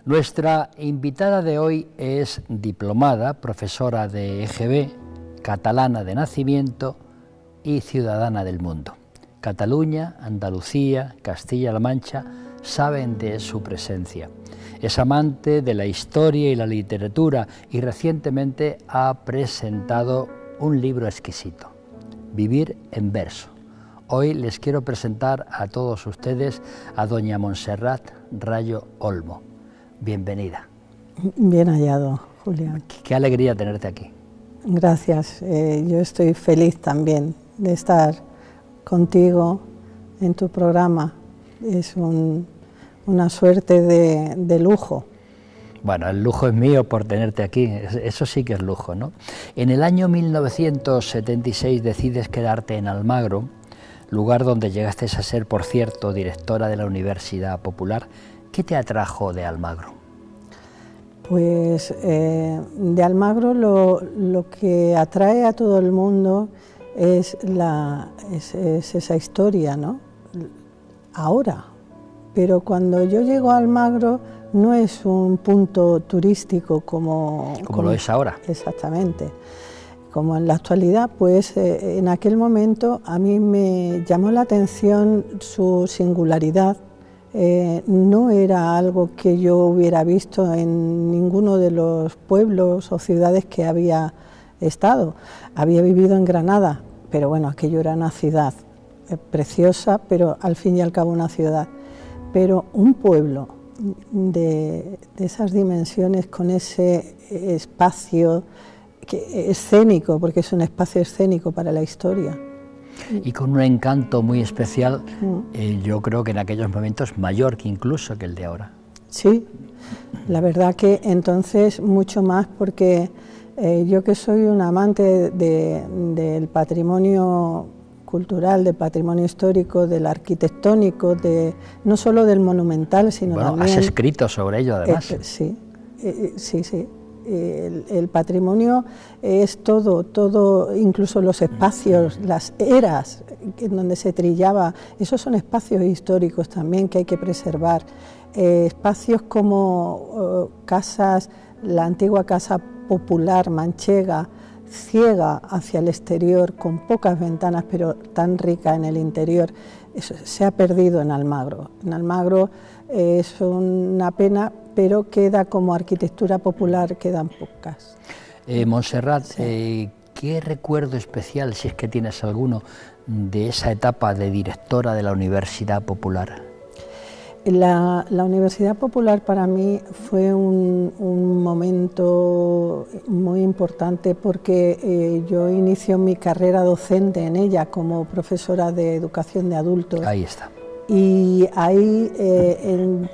Nuestra invitada de hoy es diplomada, profesora de EGB, catalana de nacimiento y ciudadana del mundo. Cataluña, Andalucía, Castilla-La Mancha saben de su presencia. Es amante de la historia y la literatura y recientemente ha presentado un libro exquisito, Vivir en verso. Hoy les quiero presentar a todos ustedes a doña Montserrat Rayo Olmo. Bienvenida. Bien hallado, Julián. Qué alegría tenerte aquí. Gracias. Yo estoy feliz también de estar contigo en tu programa. Es una suerte de lujo. Bueno, el lujo es mío por tenerte aquí, eso sí que es lujo, ¿no? En el año 1976 decides quedarte en Almagro, lugar donde llegaste a ser, por cierto, directora de la Universidad Popular. ¿Qué te atrajo de Almagro? Pues de Almagro lo que atrae a todo el mundo es esa historia, ¿no? Ahora, pero cuando yo llego a Almagro no es un punto turístico como lo es ahora. Exactamente. Como en la actualidad, pues en aquel momento a mí me llamó la atención su singularidad. No era algo que yo hubiera visto en ninguno de los pueblos o ciudades que había estado. Había vivido en Granada, pero bueno, aquello era una ciudad preciosa, pero al fin y al cabo una ciudad. Pero un pueblo de esas dimensiones, con ese espacio escénico, porque es un espacio escénico para la historia. Y con un encanto muy especial, yo creo que en aquellos momentos mayor que incluso que el de ahora. Sí, la verdad que entonces mucho más, porque yo que soy un amante del patrimonio cultural, del patrimonio histórico, del arquitectónico, no solo del monumental, sino también... Has escrito sobre ello además. Sí. El patrimonio es todo, incluso los espacios, las eras en donde se trillaba, esos son espacios históricos también que hay que preservar. Espacios como casas, la antigua casa popular manchega, ciega hacia el exterior, con pocas ventanas, pero tan rica en el interior, eso se ha perdido en Almagro. En Almagro es una pena, pero queda como arquitectura popular, quedan pocas. Montserrat, sí. ¿Qué recuerdo especial, si es que tienes alguno, de esa etapa de directora de la Universidad Popular? La Universidad Popular para mí fue un momento muy importante, porque yo inicio mi carrera docente en ella como profesora de educación de adultos. Ahí está. Y ahí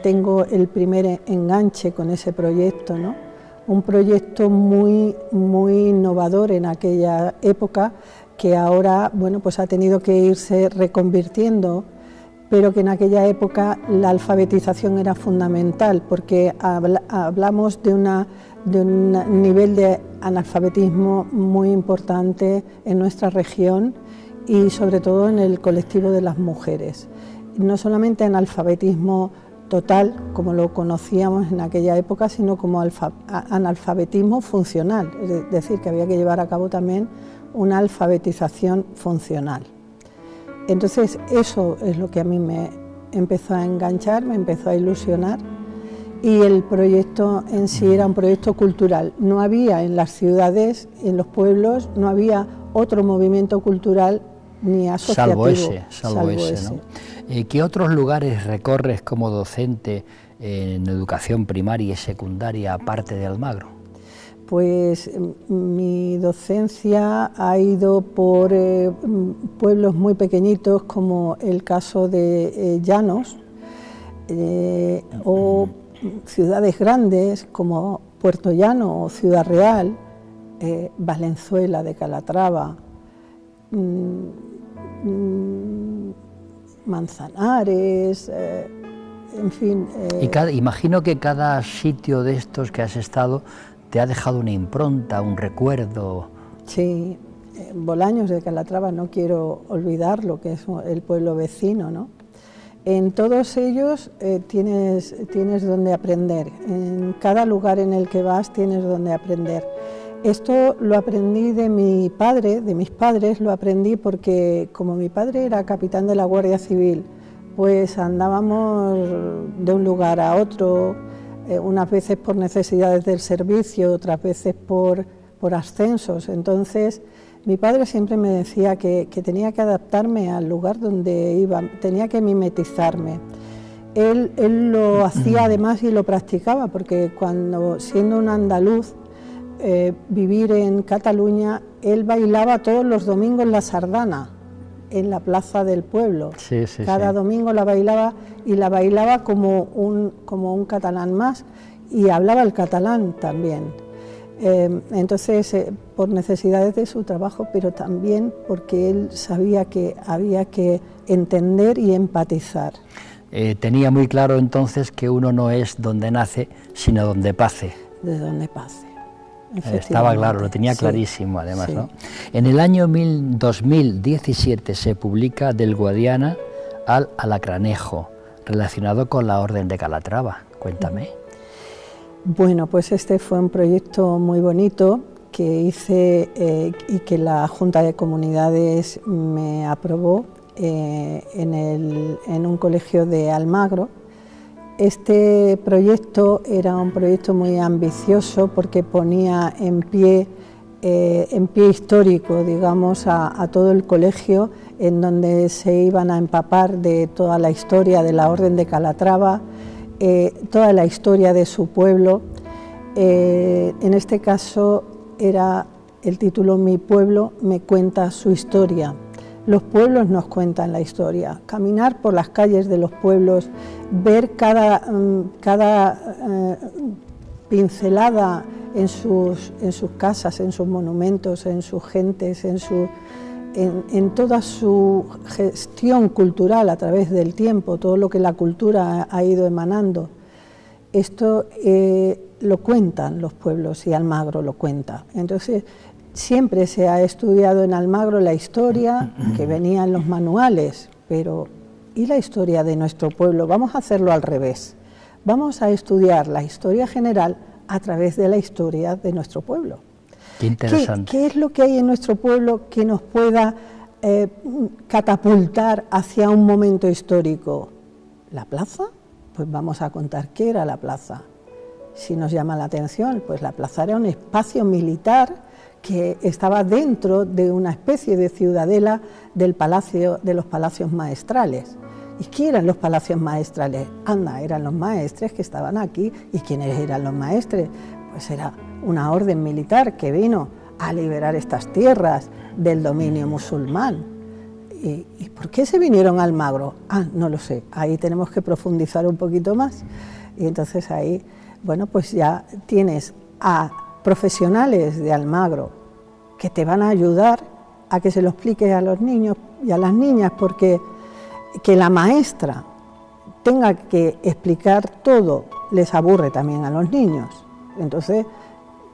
tengo el primer enganche con ese proyecto, ¿no? Un proyecto muy innovador en aquella época, que ahora, bueno, pues ha tenido que irse reconvirtiendo, pero que en aquella época la alfabetización era fundamental, porque hablamos de un nivel de analfabetismo muy importante en nuestra región y sobre todo en el colectivo de las mujeres. No solamente analfabetismo total, como lo conocíamos en aquella época, sino como analfabetismo funcional, es decir, que había que llevar a cabo también una alfabetización funcional. Entonces eso es lo que a mí me empezó a enganchar, me empezó a ilusionar, y el proyecto en sí era un proyecto cultural. No había en las ciudades, en los pueblos, no había otro movimiento cultural ni asociativo. Salvo ese, ¿no? ¿Qué otros lugares recorres como docente en educación primaria y secundaria aparte de Almagro? Pues mi docencia ha ido por pueblos muy pequeñitos, como el caso de Llanos, o ciudades grandes como Puerto Llano o Ciudad Real, Valenzuela de Calatrava, Manzanares, en fin. Imagino que cada sitio de estos que has estado te ha dejado una impronta, un recuerdo. Sí, Bolaños de Calatrava no quiero olvidarlo, que es el pueblo vecino, ¿no? En todos ellos tienes donde aprender, en cada lugar en el que vas tienes donde aprender. Esto lo aprendí de mi padre, de mis padres, lo aprendí porque como mi padre era capitán de la Guardia Civil, pues andábamos de un lugar a otro, unas veces por necesidades del servicio, otras veces por ascensos. Entonces mi padre siempre me decía que tenía que adaptarme al lugar donde iba, tenía que mimetizarme. Él lo hacía además y lo practicaba, porque cuando, siendo un andaluz, vivir en Cataluña, él bailaba todos los domingos la sardana en la plaza del pueblo. Sí, sí, Cada domingo la bailaba, y la bailaba como un catalán más, y hablaba el catalán también. Entonces, por necesidades de su trabajo, pero también porque él sabía que había que entender y empatizar. Tenía muy claro entonces que uno no es donde nace, sino donde pase. De donde pase. Estaba claro, lo tenía clarísimo, sí, además, sí. ¿No? En el año 2017 se publica Del Guadiana al Alacranejo, relacionado con la Orden de Calatrava. Cuéntame. Bueno, pues este fue un proyecto muy bonito que hice y que la Junta de Comunidades me aprobó en un colegio de Almagro. Este proyecto era un proyecto muy ambicioso porque ponía en pie histórico, digamos, a todo el colegio, en donde se iban a empapar de toda la historia de la Orden de Calatrava, toda la historia de su pueblo. En este caso era el título Mi pueblo me cuenta su historia. Los pueblos nos cuentan la historia. Caminar por las calles de los pueblos, ver cada pincelada en sus casas, en sus monumentos, en sus gentes, en toda su gestión cultural a través del tiempo, todo lo que la cultura ha ido emanando. Esto lo cuentan los pueblos y Almagro lo cuenta. Entonces, siempre se ha estudiado en Almagro la historia que venía en los manuales, pero ¿y la historia de nuestro pueblo? Vamos a hacerlo al revés. Vamos a estudiar la historia general a través de la historia de nuestro pueblo. Qué interesante. ¿Qué es lo que hay en nuestro pueblo que nos pueda catapultar hacia un momento histórico? ¿La plaza? Pues vamos a contar qué era la plaza. Si nos llama la atención, pues la plaza era un espacio militar que estaba dentro de una especie de ciudadela del palacio, de los palacios maestrales. ¿Y qué eran los palacios maestrales? Anda, eran los maestres que estaban aquí. ¿Y quiénes eran los maestres? Pues era una orden militar que vino a liberar estas tierras del dominio musulmán. ¿Y por qué se vinieron a Almagro? No lo sé, ahí tenemos que profundizar un poquito más. Y entonces ahí, bueno, pues ya tienes a profesionales de Almagro que te van a ayudar a que se lo expliques a los niños y a las niñas, porque que la maestra tenga que explicar todo les aburre también a los niños. Entonces,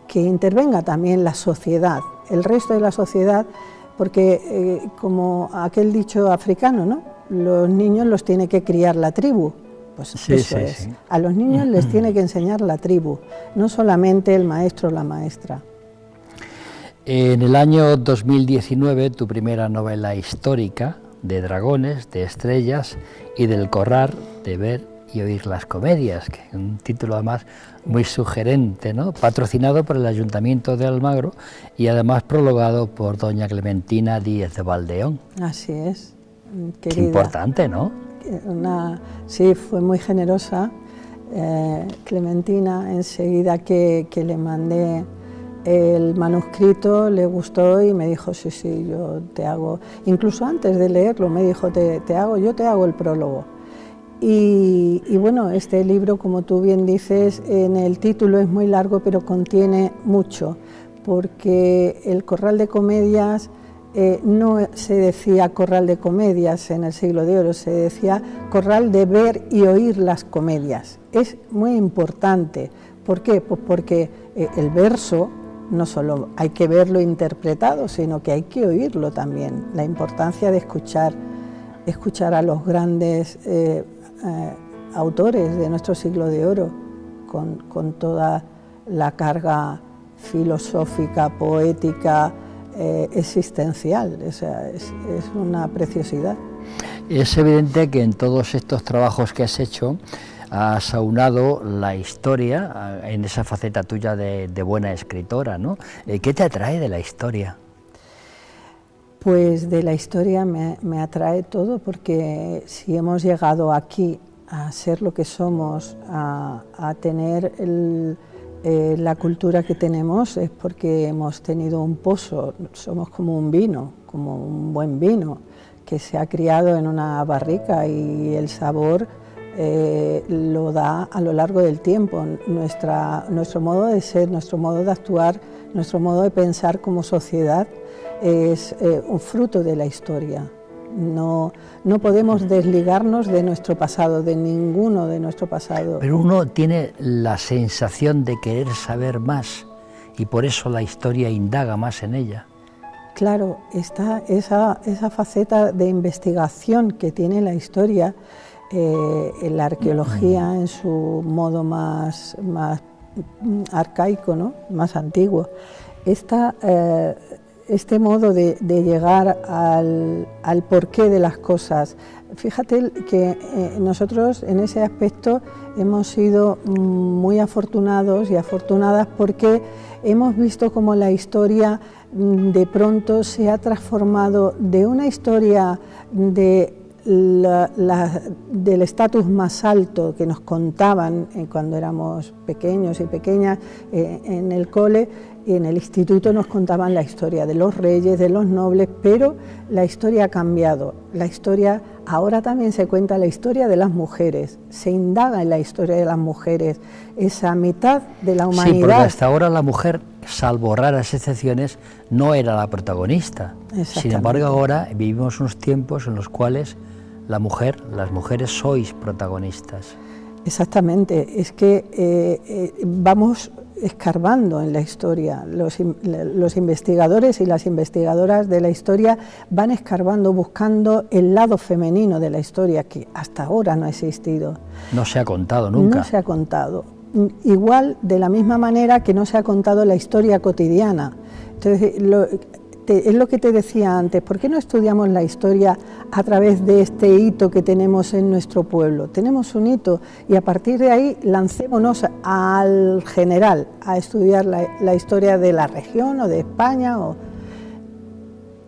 que intervenga también la sociedad, el resto de la sociedad, porque como aquel dicho africano, ¿no? Los niños los tiene que criar la tribu. Pues sí, eso es. Sí. A los niños les tiene que enseñar la tribu, no solamente el maestro o la maestra. En el año 2019, tu primera novela histórica, de dragones, de estrellas y del corral, de ver y oír las comedias, que es un título además muy sugerente, ¿no? Patrocinado por el Ayuntamiento de Almagro y además prologado por doña Clementina Díez de Valdeón. Así es, querida. Qué importante, ¿no? Sí, fue muy generosa. Clementina, enseguida que le mandé el manuscrito, le gustó y me dijo, sí, yo te hago, incluso antes de leerlo me dijo, yo te hago el prólogo. Y bueno, este libro, como tú bien dices, en el título es muy largo, pero contiene mucho, porque el corral de comedias no se decía corral de comedias en el Siglo de Oro, se decía corral de ver y oír las comedias. Es muy importante. ¿Por qué? Pues porque el verso no solo hay que verlo interpretado, sino que hay que oírlo también. La importancia de escuchar escuchar a los grandes autores de nuestro siglo de oro, con toda la carga filosófica, poética, existencial. O sea, es una preciosidad. Es evidente que en todos estos trabajos que has hecho has aunado la historia en esa faceta tuya de buena escritora, ¿no? ¿Qué te atrae de la historia? Pues de la historia me atrae todo, porque si hemos llegado aquí a ser lo que somos, a tener la cultura que tenemos, es porque hemos tenido un pozo. Somos como un vino, como un buen vino, que se ha criado en una barrica y el sabor lo da a lo largo del tiempo. Nuestro modo de ser, nuestro modo de actuar, nuestro modo de pensar como sociedad es un fruto de la historia. No podemos desligarnos de nuestro pasado, de ninguno de nuestro pasado. Pero uno tiene la sensación de querer saber más y por eso la historia indaga más en ella. Claro, está esa faceta de investigación que tiene la historia, en la arqueología en su modo más arcaico, ¿no? Más antiguo. Este modo de llegar al porqué de las cosas. Fíjate que nosotros en ese aspecto hemos sido muy afortunados y afortunadas, porque hemos visto cómo la historia de pronto se ha transformado de una historia del estatus más alto que nos contaban cuando éramos pequeños y pequeñas en el cole, y en el instituto nos contaban la historia de los reyes, de los nobles, pero la historia ha cambiado. La historia, ahora también se cuenta la historia de las mujeres, se indaga en la historia de las mujeres, esa mitad de la humanidad. Sí, porque hasta ahora la mujer, salvo raras excepciones, no era la protagonista. Sin embargo, ahora vivimos unos tiempos en los cuales las mujeres sois protagonistas. Exactamente, es que vamos escarbando en la historia. Los investigadores y las investigadoras de la historia van escarbando, buscando el lado femenino de la historia, que hasta ahora no ha existido. No se ha contado nunca. No se ha contado. Igual, de la misma manera que no se ha contado la historia cotidiana. Entonces, es lo que te decía antes, ¿por qué no estudiamos la historia a través de este hito que tenemos en nuestro pueblo? Tenemos un hito y a partir de ahí lancémonos al general, a estudiar la historia de la región o de España.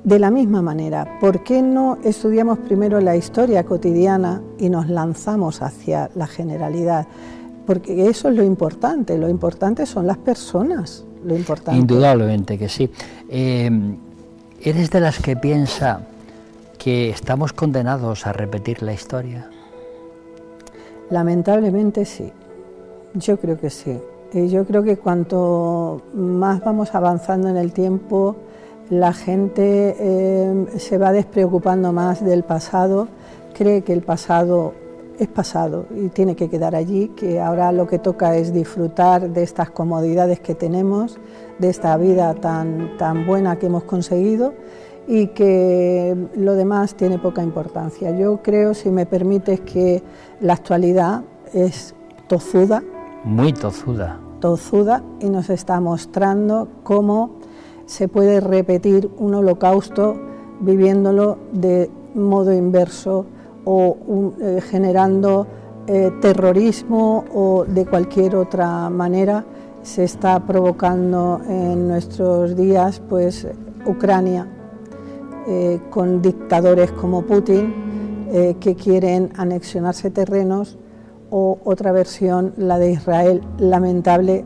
De la misma manera, ¿por qué no estudiamos primero la historia cotidiana y nos lanzamos hacia la generalidad? Porque eso es lo importante son las personas. Lo importante. Indudablemente que sí. ¿Eres de las que piensa que estamos condenados a repetir la historia? Lamentablemente sí, yo creo que sí. Y yo creo que cuanto más vamos avanzando en el tiempo, la gente se va despreocupando más del pasado, cree que el pasado es pasado y tiene que quedar allí, que ahora lo que toca es disfrutar de estas comodidades que tenemos, de esta vida tan buena que hemos conseguido, y que lo demás tiene poca importancia. Yo creo, si me permites, que la actualidad es tozuda. Muy tozuda. Tozuda, y nos está mostrando cómo se puede repetir un holocausto viviéndolo de modo inverso, o generando terrorismo o de cualquier otra manera. Se está provocando en nuestros días, pues, Ucrania, con dictadores como Putin, que quieren anexionarse terrenos, o otra versión, la de Israel, lamentable,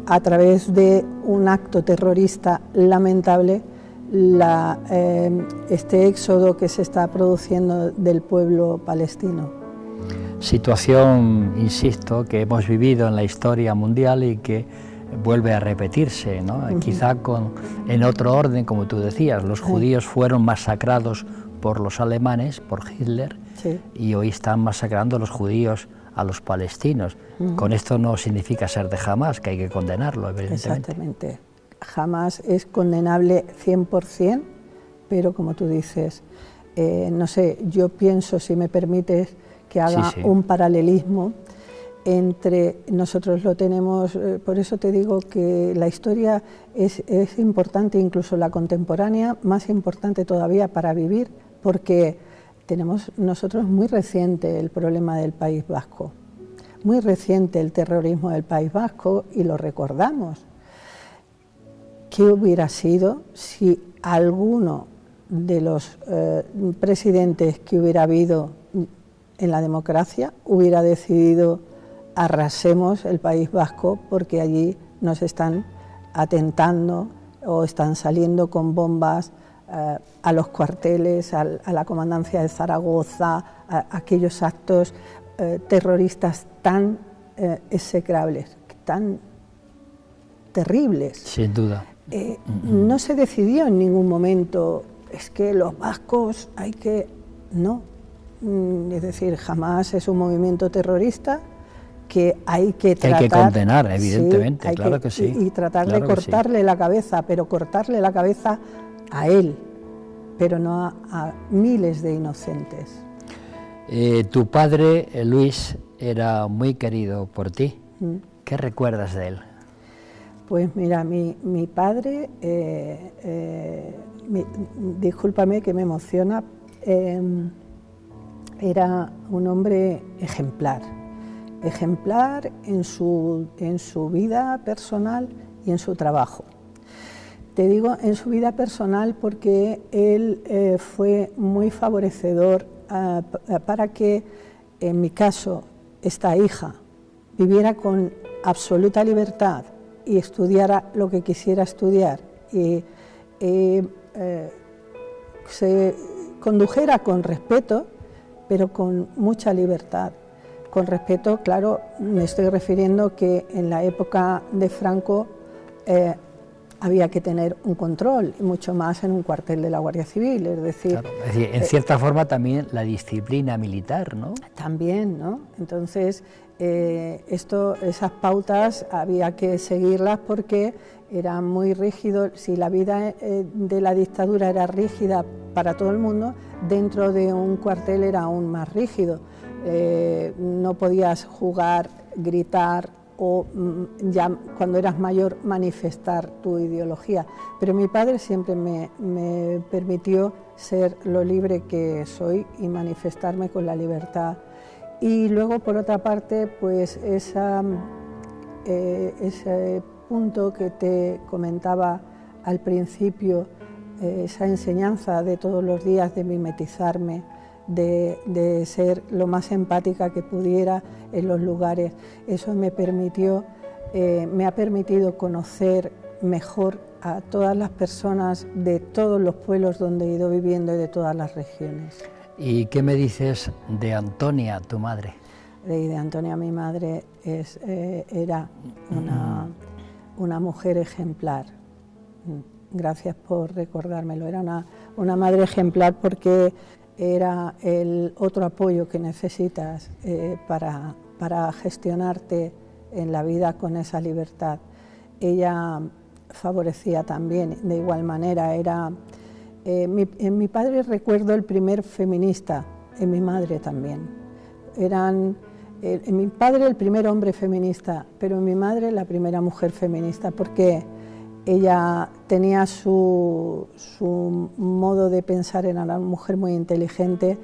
a través de un acto terrorista lamentable, este éxodo que se está produciendo del pueblo palestino. Situación, insisto, que hemos vivido en la historia mundial y que vuelve a repetirse, ¿no? Quizá en otro orden, como tú decías, los judíos fueron masacrados por los alemanes, por Hitler, y hoy están masacrando los judíos a los palestinos. Con esto no significa ser de Hamás, que hay que condenarlo, evidentemente. Exactamente. Hamás es condenable 100%, pero como tú dices, No sé, yo pienso, si me permites, que haga sí. un paralelismo entre, nosotros lo tenemos, por eso te digo que la historia es importante, incluso la contemporánea, más importante todavía para vivir, porque tenemos nosotros muy reciente el problema del País Vasco, muy reciente el terrorismo del País Vasco, y lo recordamos. ¿Qué hubiera sido si alguno de los presidentes que hubiera habido en la democracia hubiera decidido arrasemos el País Vasco porque allí nos están atentando o están saliendo con bombas a los cuarteles, a la comandancia de Zaragoza, a aquellos actos terroristas tan execrables, tan terribles? Sin duda. No se decidió en ningún momento, es que los vascos hay que... No, es decir, jamás es un movimiento terrorista que hay que tratar... Hay que condenar, evidentemente, sí, claro que sí. Y tratar claro de cortarle la cabeza, pero cortarle la cabeza a él, pero no a miles de inocentes. Tu padre, Luis, era muy querido por ti. ¿Qué recuerdas de él? Pues mira, mi padre, discúlpame que me emociona, era un hombre ejemplar en su vida personal y en su trabajo. Te digo en su vida personal porque él fue muy favorecedor para que, en mi caso, esta hija viviera con absoluta libertad y estudiara lo que quisiera estudiar y se condujera con respeto, pero con mucha libertad. Con respeto, claro, me estoy refiriendo que en la época de Franco había que tener un control, y mucho más en un cuartel de la Guardia Civil, es decir... Claro, es decir, en cierta forma también la disciplina militar, ¿no? También, ¿no? Entonces, esas pautas había que seguirlas porque era muy rígido. Si la vida de la dictadura era rígida para todo el mundo, dentro de un cuartel era aún más rígido. No podías jugar, gritar o ya cuando eras mayor manifestar tu ideología. Pero mi padre siempre me permitió ser lo libre que soy y manifestarme con la libertad. Y luego, por otra parte, pues ese punto que te comentaba al principio, esa enseñanza de todos los días de mimetizarme, de ser lo más empática que pudiera en los lugares, eso me ha permitido conocer mejor a todas las personas de todos los pueblos donde he ido viviendo y de todas las regiones. ¿Y qué me dices de Antonia, tu madre? De Antonia, mi madre, era una mujer ejemplar. Gracias por recordármelo. Era una madre ejemplar porque era el otro apoyo que necesitas para gestionarte en la vida con esa libertad. Ella favorecía también, de igual manera, en mi padre recuerdo el primer feminista, en mi madre también. En mi padre el primer hombre feminista, pero en mi madre la primera mujer feminista, porque ella tenía su modo de pensar, era una mujer muy inteligente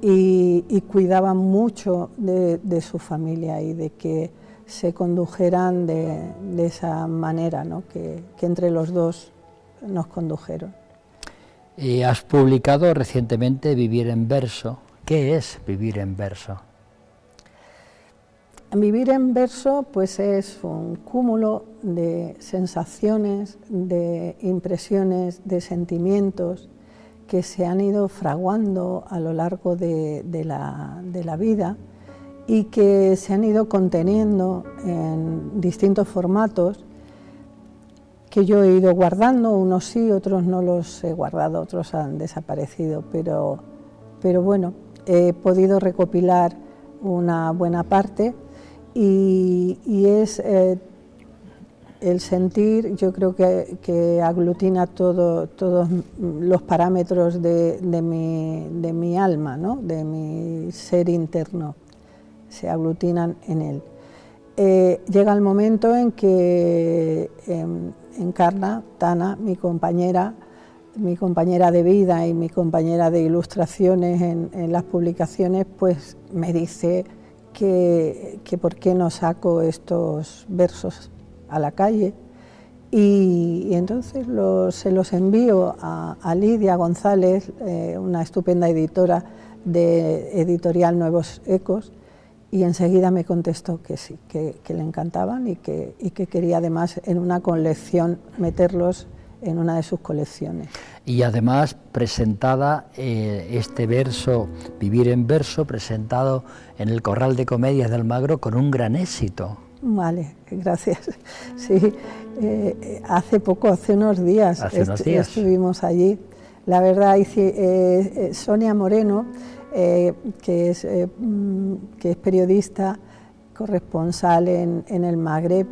y cuidaba mucho de su familia y de que se condujeran de esa manera, ¿no? que entre los dos nos condujeron. Y has publicado recientemente Vivir en verso. ¿Qué es vivir en verso? Vivir en verso pues es un cúmulo de sensaciones, de impresiones, de sentimientos que se han ido fraguando a lo largo de la vida y que se han ido conteniendo en distintos formatos que yo he ido guardando, unos sí, otros no los he guardado, otros han desaparecido, pero bueno, he podido recopilar una buena parte y es el sentir yo creo que aglutina todos los parámetros de mi alma, ¿no? De mi ser interno, se aglutinan en él. Llega el momento en que encarna Tana, mi compañera de vida y mi compañera de ilustraciones en las publicaciones, pues me dice que por qué no saco estos versos a la calle, y entonces se los envío a Lidia González, una estupenda editora de Editorial Nuevos Ecos, y enseguida me contestó que sí, que le encantaban y que quería además en una colección meterlos en una de sus colecciones. Y además presentada este verso, Vivir en verso, presentado en el Corral de Comedias de Almagro con un gran éxito. Vale, gracias. Sí, hace unos días, estuvimos allí. La verdad, Sonia Moreno, que es periodista, corresponsal en el Magreb,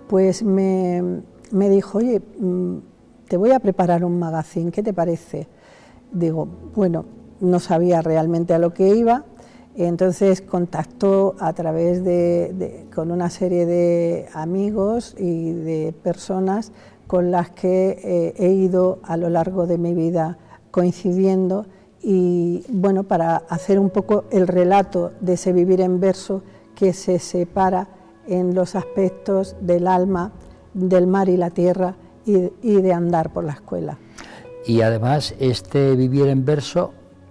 pues me dijo, oye, te voy a preparar un magazine, ¿qué te parece? Digo, bueno, no sabía realmente a lo que iba, entonces contactó a través con una serie de amigos y de personas con las que he ido a lo largo de mi vida coincidiendo, y bueno, para hacer un poco el relato de ese vivir en verso que se separa en los aspectos del alma, del mar y la tierra, y de andar por la escuela. Y además este vivir en verso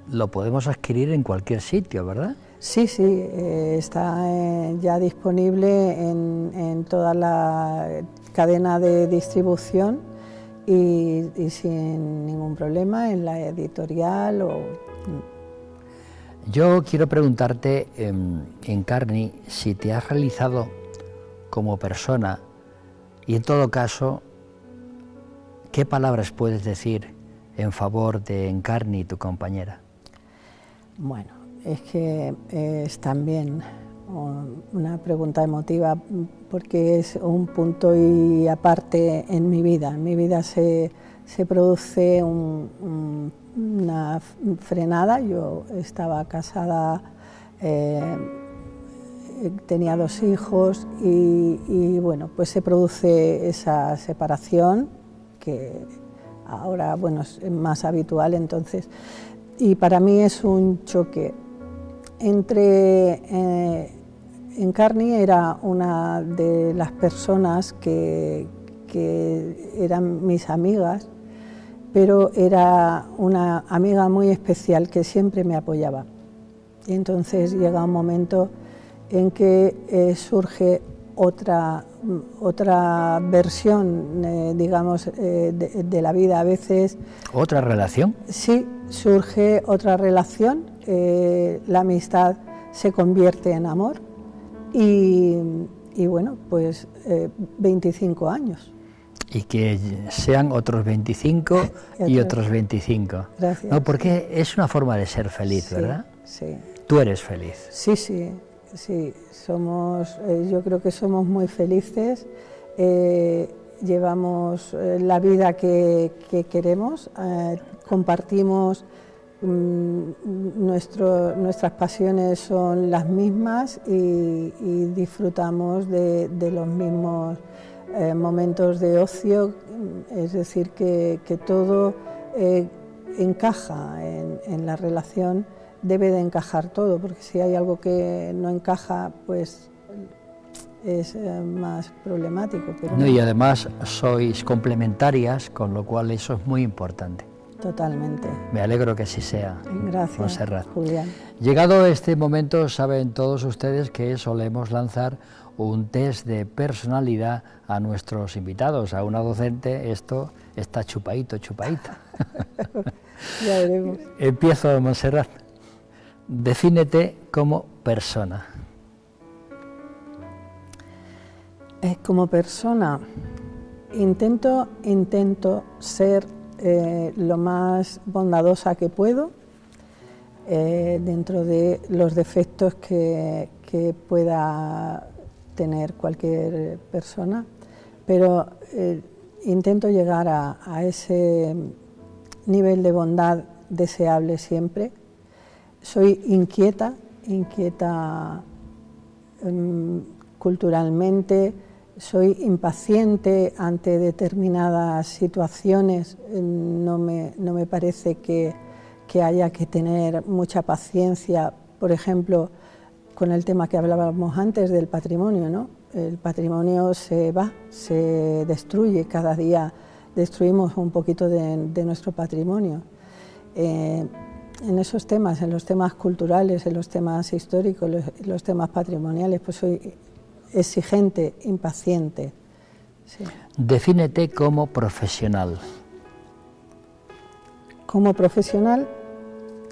lo podemos adquirir en cualquier sitio, ¿verdad? Sí, está ya disponible en toda la cadena de distribución y sin ningún problema en la editorial. Yo quiero preguntarte, Encarni, si te has realizado como persona, y en todo caso, ¿qué palabras puedes decir en favor de Encarni, tu compañera? Bueno, es que es también una pregunta emotiva, porque es un punto y aparte en mi vida. En mi vida se produce una frenada. Yo estaba casada, tenía 2 hijos y bueno, pues se produce esa separación que ahora, bueno, es más habitual, entonces, y para mí es un choque entre Encarni era una de las personas que eran mis amigas, pero era una amiga muy especial que siempre me apoyaba. Y entonces llega un momento en que surge otra versión, digamos, de la vida. A veces... ¿Otra relación? Sí, surge otra relación, la amistad se convierte en amor y bueno, pues 25 años. Y que sean otros 25 y otros 25. Gracias. No, porque es una forma de ser feliz, sí, ¿verdad? Sí. Tú eres feliz. Sí, somos, yo creo que somos muy felices, llevamos la vida que queremos, compartimos, nuestras pasiones son las mismas y disfrutamos de los mismos momentos de ocio, es decir, que todo encaja en la relación. Debe de encajar todo, porque si hay algo que no encaja, pues es más problemático. Pero no, y además sois complementarias, con lo cual eso es muy importante. Totalmente. Me alegro que así sea. Gracias, Montserrat. Julián. Llegado este momento, saben todos ustedes que solemos lanzar un test de personalidad a nuestros invitados. A una docente esto está chupadito. Ya veremos. Empiezo, Montserrat. Defínete como persona. Como persona, intento ser lo más bondadosa que puedo, dentro de los defectos que pueda tener cualquier persona, pero intento llegar a ese nivel de bondad deseable siempre. Soy inquieta culturalmente, soy impaciente ante determinadas situaciones, no me parece que haya que tener mucha paciencia, por ejemplo, con el tema que hablábamos antes del patrimonio, ¿no? El patrimonio se destruye, cada día destruimos un poquito de nuestro patrimonio. En esos temas, en los temas culturales, en los temas históricos, los temas patrimoniales, pues soy exigente, impaciente. Sí. Defínete como profesional. Como profesional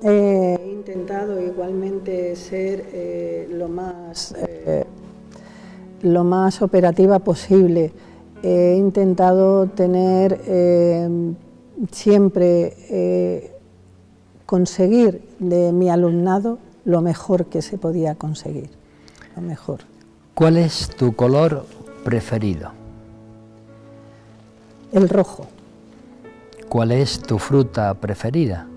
he intentado igualmente ser lo más operativa posible. He intentado tener siempre conseguir de mi alumnado lo mejor que se podía conseguir, lo mejor. ¿Cuál es tu color preferido? El rojo. ¿Cuál es tu fruta preferida?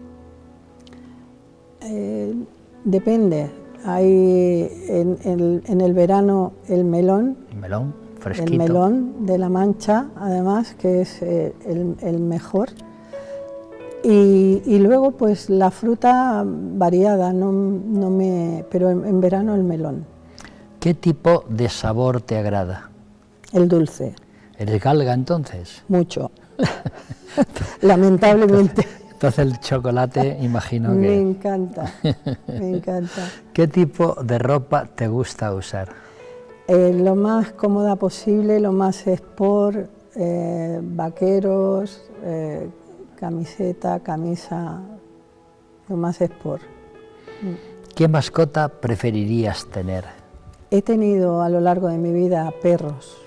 Depende. Hay en el verano el melón. Melón, fresquito. El melón de La Mancha, además, que es el mejor. Y luego pues la fruta variada, pero en verano el melón. ¿Qué tipo de sabor te agrada? El dulce. ¿Eres galga entonces? Mucho. Lamentablemente. Entonces el chocolate, imagino que... Me encanta, me encanta. ¿Qué tipo de ropa te gusta usar? Lo más cómoda posible, lo más sport, vaqueros, camiseta, camisa, lo más sport. ¿Qué mascota preferirías tener? He tenido a lo largo de mi vida perros.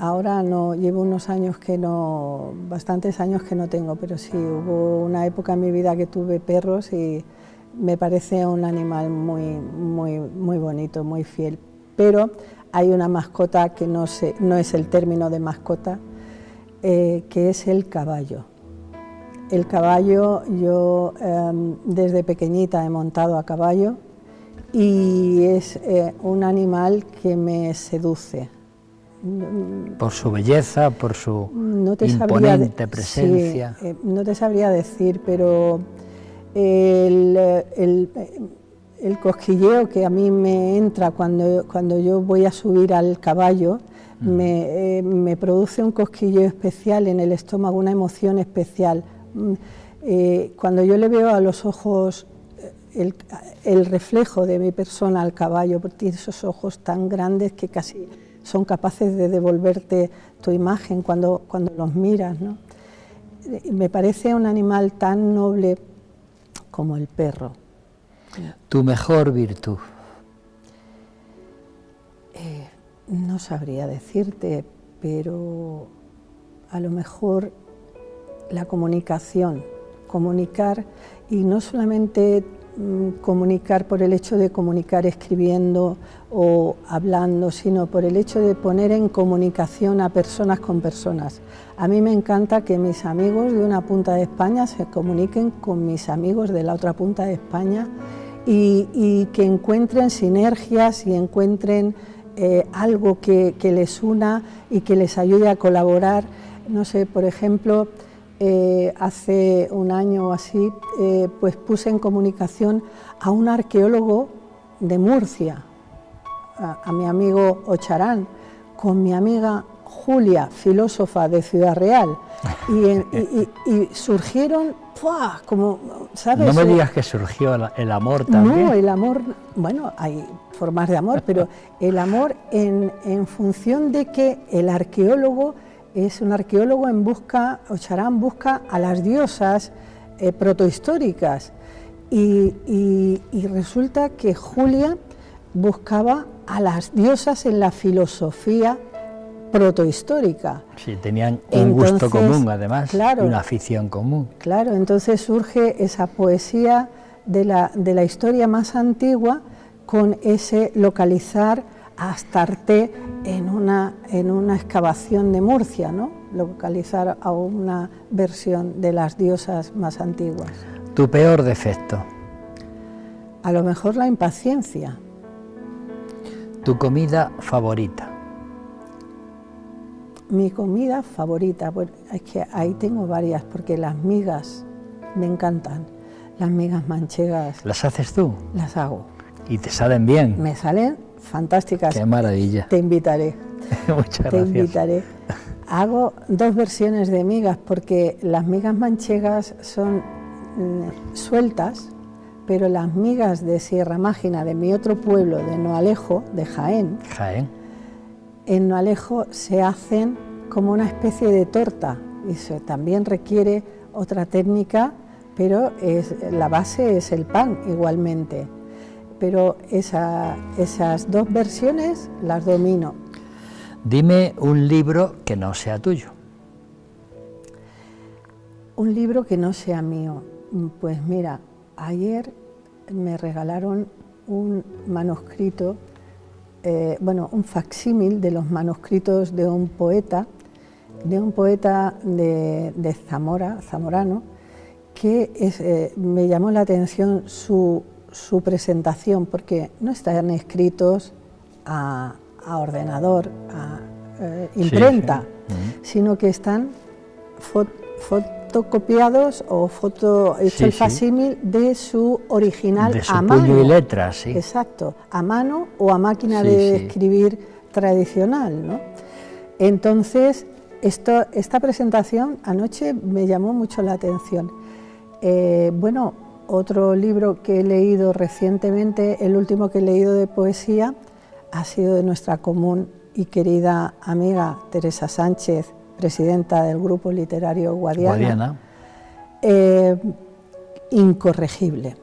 Ahora no, llevo bastantes años que no tengo, pero sí, hubo una época en mi vida que tuve perros y me parece un animal muy bonito, muy fiel. Pero hay una mascota que no es el término de mascota, que es el caballo. El caballo, yo desde pequeñita he montado a caballo y es un animal que me seduce. Por su belleza, por su imponente presencia. Sí, no te sabría decir, pero el cosquilleo que a mí me entra cuando yo voy a subir al caballo, me produce un cosquilleo especial en el estómago, una emoción especial. Cuando yo le veo a los ojos el reflejo de mi persona al caballo, porque tiene esos ojos tan grandes que casi son capaces de devolverte tu imagen cuando los miras, ¿no? Me parece un animal tan noble como el perro. ¿Tu mejor virtud? No sabría decirte, pero a lo mejor la comunicación, comunicar, y no solamente comunicar por el hecho de comunicar escribiendo o hablando, sino por el hecho de poner en comunicación a personas con personas. A mí me encanta que mis amigos de una punta de España se comuniquen con mis amigos de la otra punta de España y que encuentren sinergias y encuentren algo que les una y que les ayude a colaborar. No sé, por ejemplo, hace un año o así, pues puse en comunicación a un arqueólogo de Murcia, a mi amigo Ocharán, con mi amiga Julia, filósofa de Ciudad Real, y surgieron, ¡pua!, como, ¿sabes? No me digas que surgió el amor también. No, el amor, bueno, hay formas de amor, pero el amor en función de que el arqueólogo es un arqueólogo Ocharán busca a las diosas protohistóricas y resulta que Julia buscaba a las diosas en la filosofía protohistórica. Sí, tenían un gusto común además, claro, y una afición común. Claro, entonces surge esa poesía de la historia más antigua con ese localizar Astarte en una excavación de Murcia, ¿no? Localizar a una versión de las diosas más antiguas. ¿Tu peor defecto? A lo mejor la impaciencia. ¿Tu comida favorita? Mi comida favorita, bueno, es que ahí tengo varias, porque las migas me encantan. Las migas manchegas. ¿Las haces tú? Las hago. ¿Y te salen bien? Me salen fantásticas. ¡Qué maravilla! Te invitaré. Muchas gracias. Te invitaré. Hago dos versiones de migas, porque las migas manchegas son sueltas, pero las migas de Sierra Mágina, de mi otro pueblo, de Noalejo, de Jaén, en Noalejo se hacen como una especie de torta, y eso también requiere otra técnica, pero la base es el pan igualmente. Pero esas dos versiones las domino. Dime un libro que no sea tuyo. Un libro que no sea mío. Pues mira, ayer me regalaron un manuscrito, un facsímil de los manuscritos de un poeta de Zamora, zamorano, que me llamó la atención su presentación, porque no están escritos a ordenador, a imprenta, sino que están fotocopiados o hecho el facsímil de su original de su a mano. Puño y letra, sí. Exacto, a mano o a máquina de escribir tradicional, ¿no? Entonces, esta presentación anoche me llamó mucho la atención. Otro libro que he leído recientemente, el último que he leído de poesía, ha sido de nuestra común y querida amiga Teresa Sánchez, presidenta del Grupo Literario Guadiana. Incorregible,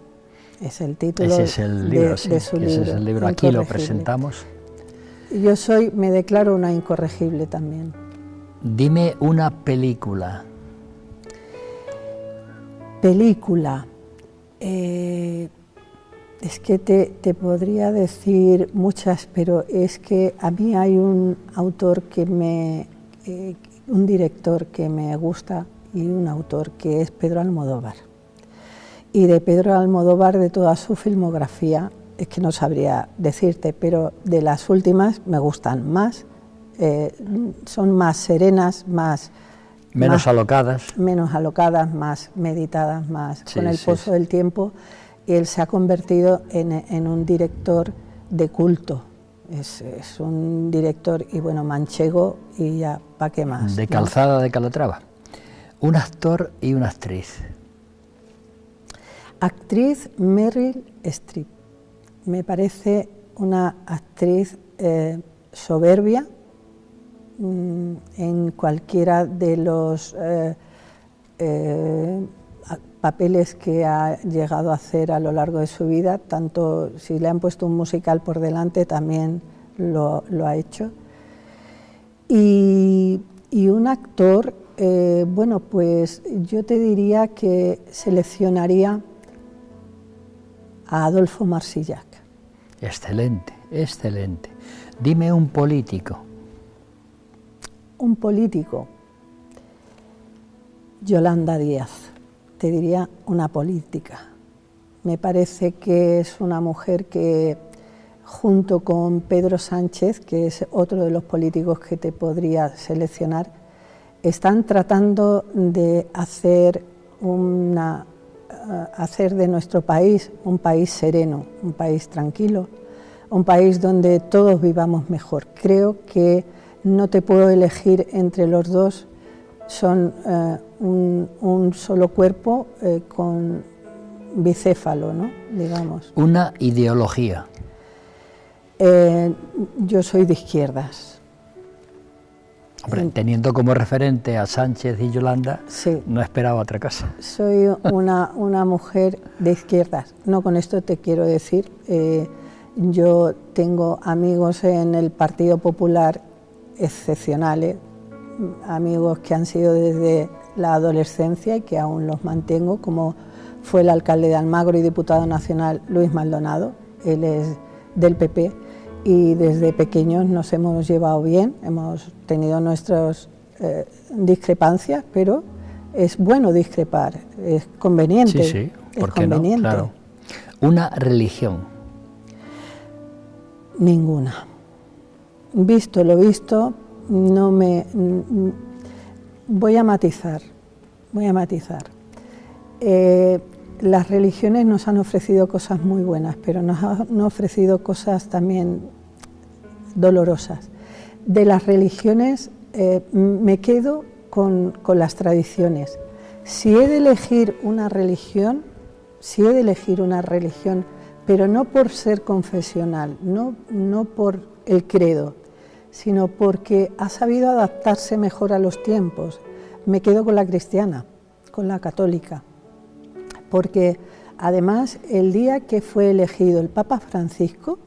es el título de su libro. Ese es el libro, aquí lo presentamos. Yo me declaro una incorregible también. Dime una película. Película. Es que te podría decir muchas, pero es que a mí hay un autor un director que me gusta y un autor que es Pedro Almodóvar. Y de Pedro Almodóvar, de toda su filmografía, es que no sabría decirte, pero de las últimas me gustan más, son más serenas, menos alocadas, más meditadas, más con el pozo del tiempo, y él se ha convertido en un director de culto. Es un director, y bueno, manchego, y ya, ¿para qué más? De Calzada de Calatrava. Un actor y una actriz. Actriz Meryl Streep. Me parece una actriz soberbia en cualquiera de los papeles que ha llegado a hacer a lo largo de su vida, tanto si le han puesto un musical por delante, también lo ha hecho. Y un actor, pues yo te diría que seleccionaría a Adolfo Marsillac. Excelente, excelente. Dime un político. Un político. Yolanda Díaz. Te diría una política. Me parece que es una mujer que, junto con Pedro Sánchez, que es otro de los políticos que te podría seleccionar, están tratando de hacer de nuestro país un país sereno, un país tranquilo, un país donde todos vivamos mejor. Creo que no te puedo elegir entre los dos, son un solo cuerpo con bicéfalo, ¿no? Digamos. Una ideología. Yo soy de izquierdas. Hombre, teniendo como referente a Sánchez y Yolanda, sí, no esperaba otra cosa. Soy una mujer de izquierdas. No con esto te quiero decir, yo tengo amigos en el Partido Popular excepcionales, amigos que han sido desde la adolescencia y que aún los mantengo, como fue el alcalde de Almagro y diputado nacional Luis Maldonado, él es del PP, y desde pequeños nos hemos llevado bien, hemos tenido nuestras discrepancias, pero es bueno discrepar, es conveniente. Sí, sí, ¿por qué no? Claro. Una religión. Ninguna. Visto lo visto, no me... Voy a matizar. Las religiones nos han ofrecido cosas muy buenas, pero nos han ofrecido cosas también dolorosas. De las religiones me quedo con las tradiciones. Si he de elegir una religión, pero no por ser confesional, no por el credo, sino porque ha sabido adaptarse mejor a los tiempos, me quedo con la cristiana, con la católica, porque además el día que fue elegido el Papa Francisco,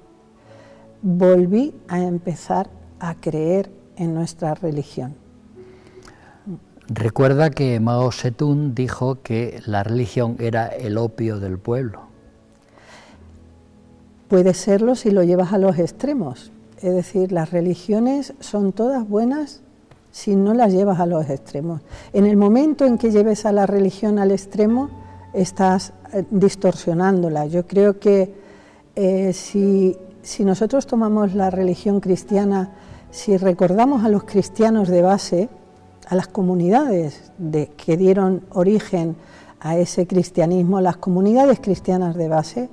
volví a empezar a creer en nuestra religión. Recuerda que Mao Zedong dijo que la religión era el opio del pueblo. Puede serlo si lo llevas a los extremos, es decir, las religiones son todas buenas si no las llevas a los extremos. En el momento en que lleves a la religión al extremo, estás distorsionándola. Yo creo que si nosotros tomamos la religión cristiana, si recordamos a los cristianos de base, a las comunidades que dieron origen a ese cristianismo, las comunidades cristianas de base,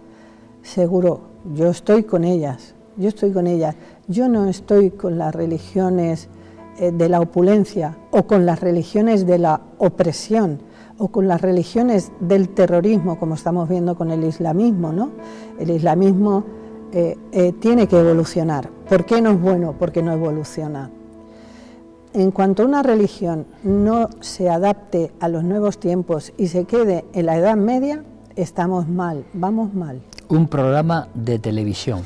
seguro, yo estoy con ellas. Yo no estoy con las religiones de la opulencia o con las religiones de la opresión o con las religiones del terrorismo, como estamos viendo con el islamismo, ¿no? El islamismo tiene que evolucionar. ¿Por qué no es bueno? Porque no evoluciona. En cuanto una religión no se adapte a los nuevos tiempos y se quede en la Edad Media, estamos mal, vamos mal. Un programa de televisión.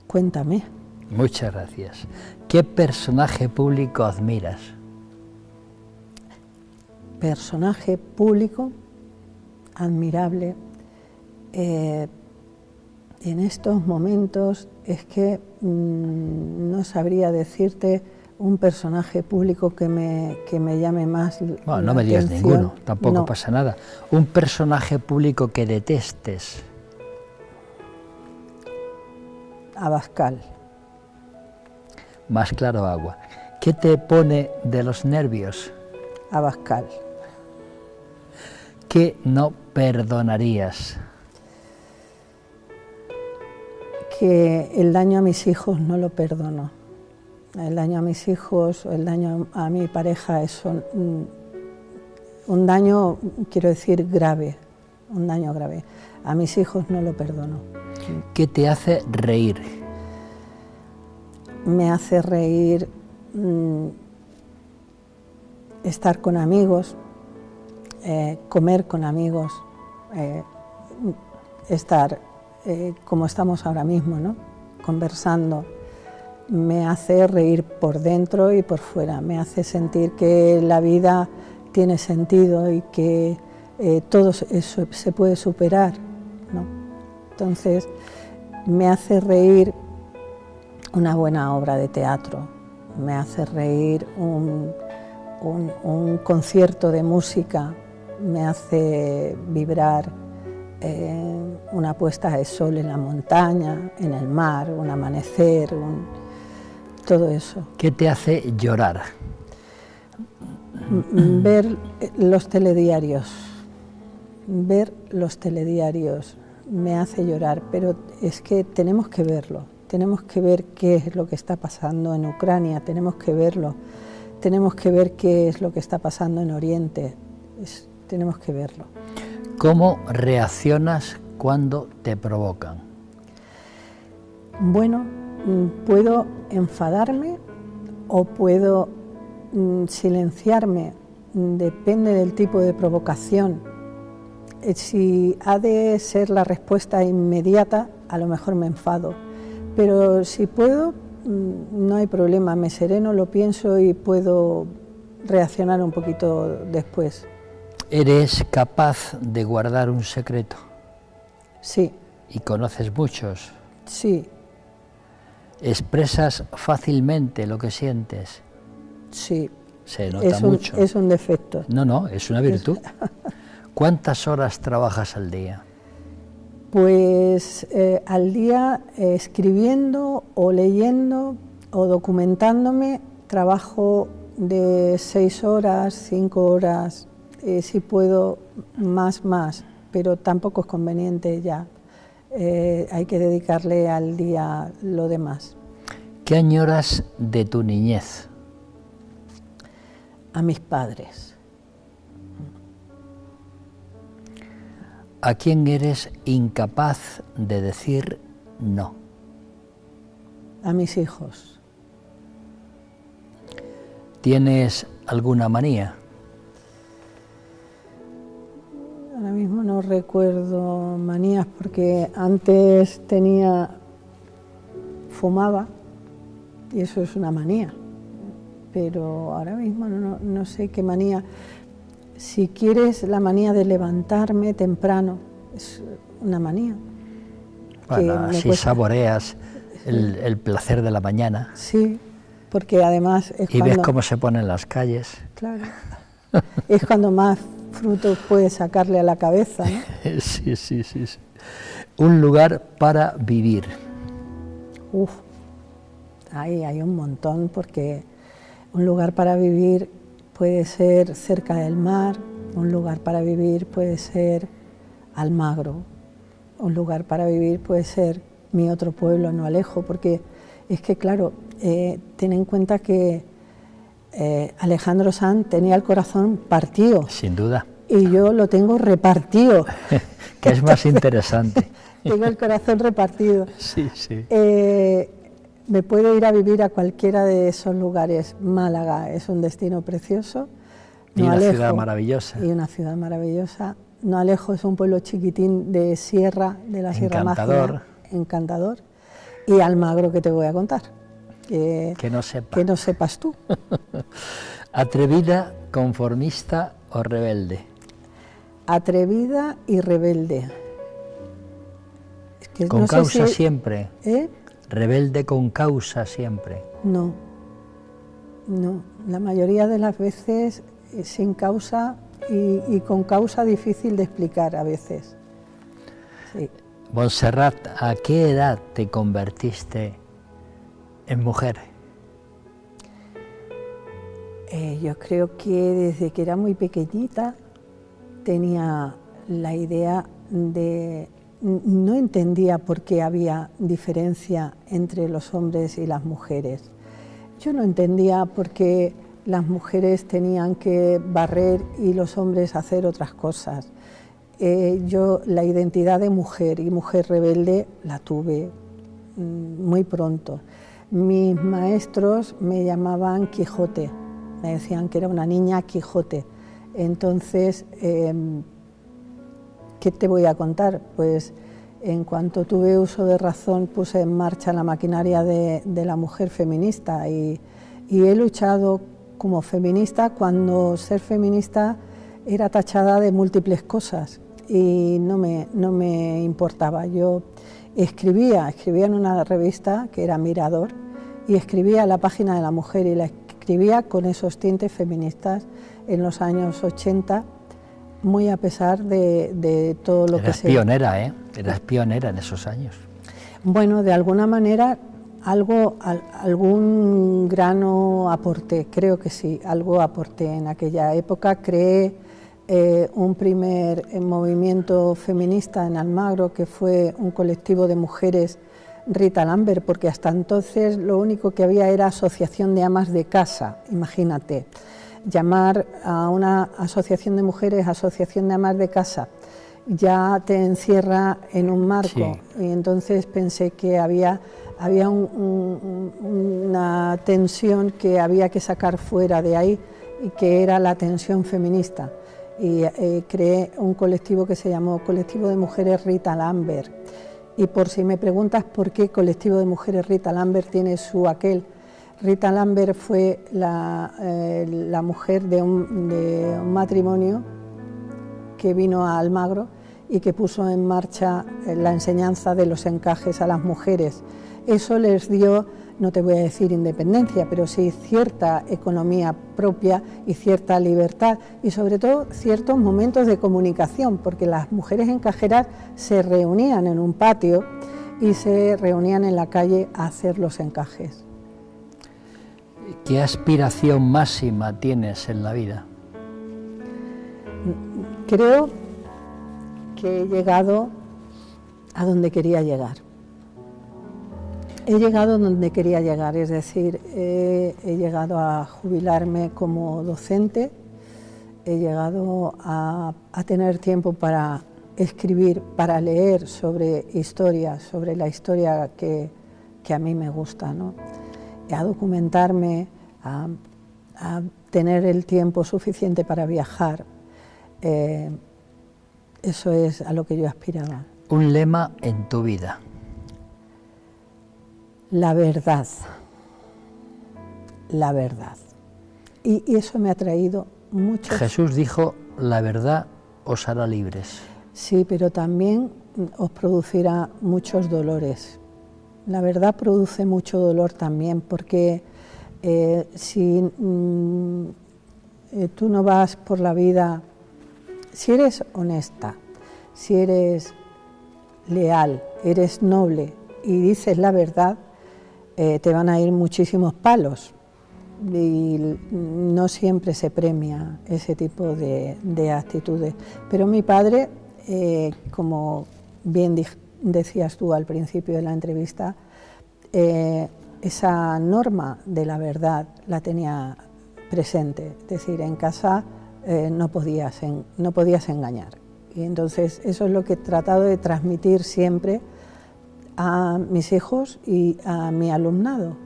Cuéntame. Muchas gracias. ¿Qué personaje público admiras? Personaje público admirable. En estos momentos es que no sabría decirte un personaje público que me llame más bueno, no me digas ninguno, tampoco pasa nada. Un personaje público que detestes. Abascal. Más claro agua. ¿Qué te pone de los nervios? Abascal. ¿Qué no perdonarías? Que el daño a mis hijos no lo perdono. El daño a mis hijos, el daño a mi pareja es un daño, quiero decir, grave, un daño grave. A mis hijos no lo perdono. ¿Qué te hace reír? Me hace reír estar con amigos, comer con amigos, estar como estamos ahora mismo, ¿no? Conversando. Me hace reír por dentro y por fuera, me hace sentir que la vida tiene sentido y que todo eso se puede superar, ¿no? Entonces, me hace reír una buena obra de teatro, me hace reír un concierto de música, me hace vibrar una puesta de sol en la montaña, en el mar, un amanecer, todo eso. ¿Qué te hace llorar? Ver los telediarios. Ver los telediarios me hace llorar, pero es que tenemos que verlo. Tenemos que ver qué es lo que está pasando en Ucrania, tenemos que verlo. Tenemos que ver qué es lo que está pasando en Oriente. Tenemos que verlo. ¿Cómo reaccionas cuando te provocan? Bueno, puedo enfadarme o puedo silenciarme, depende del tipo de provocación. Si ha de ser la respuesta inmediata, a lo mejor me enfado, pero si puedo, no hay problema, me sereno, lo pienso y puedo reaccionar un poquito después. ¿Eres capaz de guardar un secreto? Sí. ¿Y conoces muchos? Sí. ¿Expresas fácilmente lo que sientes? Sí. Se nota mucho. Es un defecto. No, es una virtud. ¿Cuántas horas trabajas al día? Pues al día escribiendo o leyendo o documentándome, trabajo de 6 horas, 5 horas, si puedo más, pero tampoco es conveniente ya. Hay que dedicarle al día lo demás. ¿Qué añoras de tu niñez? A mis padres. ¿A quién eres incapaz de decir no? A mis hijos. ¿Tienes alguna manía? Ahora mismo no recuerdo manías porque antes fumaba y eso es una manía, pero ahora mismo no sé qué manía. Si quieres, la manía de levantarme temprano es una manía. Bueno, así saboreas el placer de la mañana. Sí, porque además es y ves cómo se ponen las calles. Claro, es cuando más frutos puedes sacarle a la cabeza, ¿no? Sí. Un lugar para vivir. Ahí hay un montón, porque un lugar para vivir puede ser cerca del mar, un lugar para vivir puede ser Almagro, un lugar para vivir puede ser mi otro pueblo, No Alejo, porque es que, claro, ten en cuenta que Alejandro Sanz tenía el corazón partido. Sin duda. Y yo lo tengo repartido. Que es más interesante. Tengo el corazón repartido. Sí. Me puedo ir a vivir a cualquiera de esos lugares. Málaga es un destino precioso. Y una ciudad maravillosa. Y una ciudad maravillosa. No Alejo es un pueblo chiquitín de sierra, de la Sierra Mágina. Encantador. Y Almagro, que te voy a contar. Que no sepas tú. ¿Atrevida, conformista o rebelde? Atrevida y rebelde. Es que con causa siempre. Rebelde con causa siempre. No, la mayoría de las veces sin causa y con causa difícil de explicar a veces. Sí. Montserrat, ¿a qué edad te convertiste en mujer? Yo creo que desde que era muy pequeñita tenía la idea de... No entendía por qué había diferencia entre los hombres y las mujeres. Yo no entendía por qué las mujeres tenían que barrer y los hombres hacer otras cosas. Yo la identidad de mujer y mujer rebelde la tuve muy pronto. Mis maestros me llamaban Quijote, me decían que era una niña Quijote. Entonces, ¿qué te voy a contar? Pues en cuanto tuve uso de razón puse en marcha la maquinaria de la mujer feminista y he luchado como feminista cuando ser feminista era tachada de múltiples cosas y no me importaba. Yo escribía en una revista que era Mirador y escribía la página de la mujer y la escribía con esos tintes feministas en los años 80, muy a pesar de todo lo que se... Eras pionera, ¿eh? Eras pionera en esos años. Bueno, de alguna manera algún grano aporté, creo que sí, algo aporté en aquella época. Creé un primer movimiento feminista en Almagro, que fue un colectivo de mujeres Rita Lambert, porque hasta entonces lo único que había era asociación de amas de casa, imagínate. Llamar a una asociación de mujeres asociación de amas de casa ya te encierra en un marco, sí. Y entonces pensé que había una tensión que había que sacar fuera de ahí y que era la tensión feminista y creé un colectivo que se llamó Colectivo de Mujeres Rita Lambert. Y por si me preguntas por qué Colectivo de Mujeres Rita Lambert tiene su aquel, Rita Lambert fue la mujer de un matrimonio que vino a Almagro y que puso en marcha la enseñanza de los encajes a las mujeres. Eso les dio, no te voy a decir independencia, pero sí cierta economía propia y cierta libertad y sobre todo ciertos momentos de comunicación, porque las mujeres encajeras se reunían en un patio y se reunían en la calle a hacer los encajes. ¿Qué aspiración máxima tienes en la vida? Creo que he llegado a donde quería llegar. He llegado donde quería llegar, es decir, he llegado a jubilarme como docente, he llegado a tener tiempo para escribir, para leer sobre historia, sobre la historia que a mí me gusta, ¿no? A documentarme, a tener el tiempo suficiente para viajar. Eso es a lo que yo aspiraba. Un lema en tu vida. La verdad. La verdad. Y eso me ha traído mucho. Jesús dijo, la verdad os hará libres. Sí, pero también os producirá muchos dolores. La verdad produce mucho dolor también, porque si tú no vas por la vida, si eres honesta, si eres leal, eres noble y dices la verdad, te van a ir muchísimos palos y no siempre se premia ese tipo de actitudes. Pero mi padre, como bien decías tú al principio de la entrevista, esa norma de la verdad la tenía presente, es decir, en casa no podías engañar. Y entonces eso es lo que he tratado de transmitir siempre a mis hijos y a mi alumnado,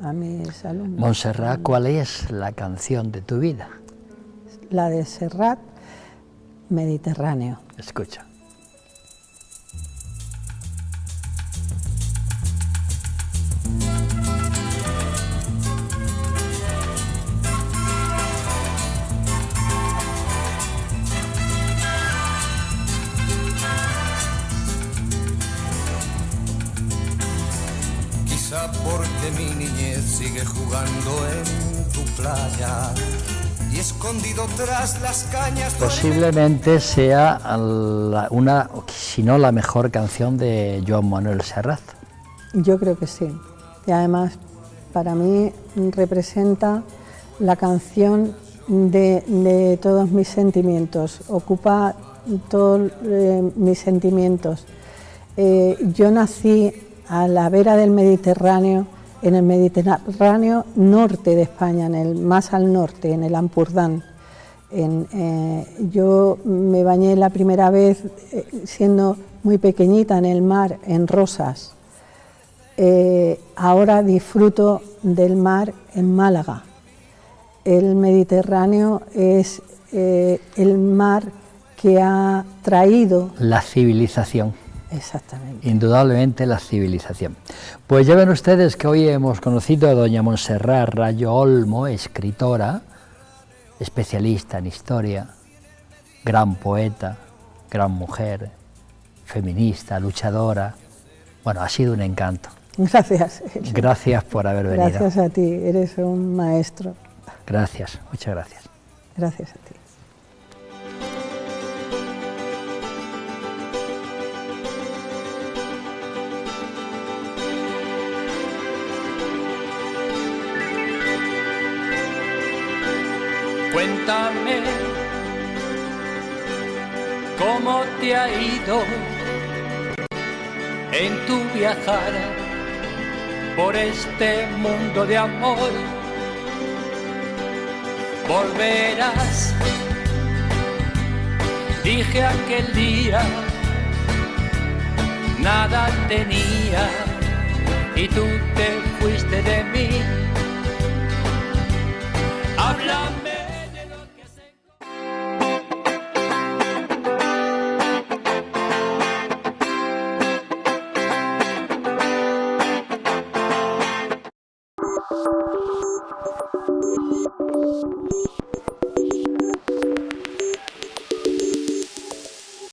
a mis alumnos. Montserrat, ¿cuál es la canción de tu vida? La de Serrat, Mediterráneo. Escucha. Porque mi niñez sigue jugando en tu playa y escondido tras las cañas. Posiblemente sea una, si no la mejor canción de Joan Manuel Serrat. Yo creo que sí. Y además, para mí representa la canción de todos mis sentimientos, ocupa todos mis sentimientos. Yo nací a la vera del Mediterráneo, en el Mediterráneo norte de España, más al norte, en el Ampurdán. Yo me bañé la primera vez siendo muy pequeñita en el mar, en Rosas. Ahora disfruto del mar en Málaga. El Mediterráneo es el mar que ha traído la civilización. Exactamente. Indudablemente la civilización. Pues ya ven ustedes que hoy hemos conocido a doña Montserrat Rayo Olmo, escritora, especialista en historia, gran poeta, gran mujer, feminista, luchadora. Bueno, ha sido un encanto. Gracias. Gracias por haber venido. Gracias a ti, eres un maestro. Gracias, muchas gracias. Gracias a ti. Cuéntame cómo te ha ido en tu viajar por este mundo de amor. Volverás, dije aquel día, nada tenía y tú te fuiste de mí. Habla